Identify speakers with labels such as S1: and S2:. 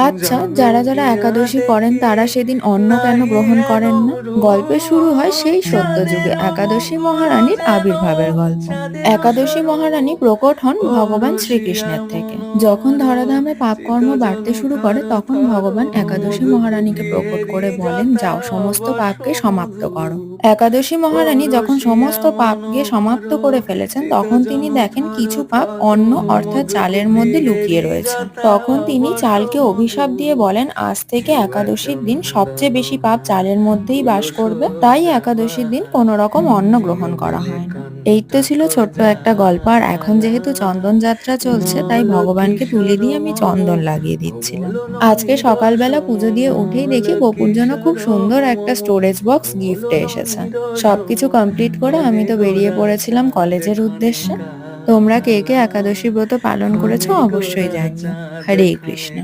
S1: আচ্ছা, যারা যারা একাদশী করেন তারা সেদিন অন্ন কেন গ্রহণ করেন না? গল্পের শুরু হয় সেই সত্যযুগে একাদশী মহারানীর আবির্ভাবের গল্প। একাদশী মহারানী প্রকট হন ভগবান শ্রীকৃষ্ণের থেকে। যখন ধরাধামে পাপকর্ম বাড়তে শুরু করে তখন ভগবান একাদশী মহারানীকে প্রকট করে বলেন, যাও সমস্ত পাপকে সমাপ্ত করো। একাদশী মহারানী যখন সমস্ত পাপকে সমাপ্ত করে ফেলেছেন তখন তিনি দেখেন কিছু পাপ অন্ন অর্থাৎ চালের মধ্যে লুকিয়ে রয়েছে। তখন তিনি চালকে অভিশাপ দিয়ে বলেন, আজ থেকে একাদশীর দিন সবচেয়ে বেশি পাপ চালের মধ্যেই বাস করবে, তাই একাদশীর দিন কোনো রকম অন্ন গ্রহণ করা হয় না। এই তো ছিল ছোট্ট একটা গল্প। আর এখন যেহেতু চন্দন যাত্রা চলছে তাই ভগবানকে তুলে দিয়ে আমি চন্দন লাগিয়ে দিচ্ছিলাম। আজকে সকালবেলা পুজো দিয়ে উঠেই দেখি বপুর জন্য খুব সুন্দর একটা স্টোরেজ বক্স গিফটে এসেছে। সবকিছু কমপ্লিট করে আমি তো বেরিয়ে পড়েছিলাম কলেজের উদ্দেশ্যে। তোমরা কে কে একাদশী ব্রত পালন করেছো অবশ্যই জানিও। হরে কৃষ্ণ।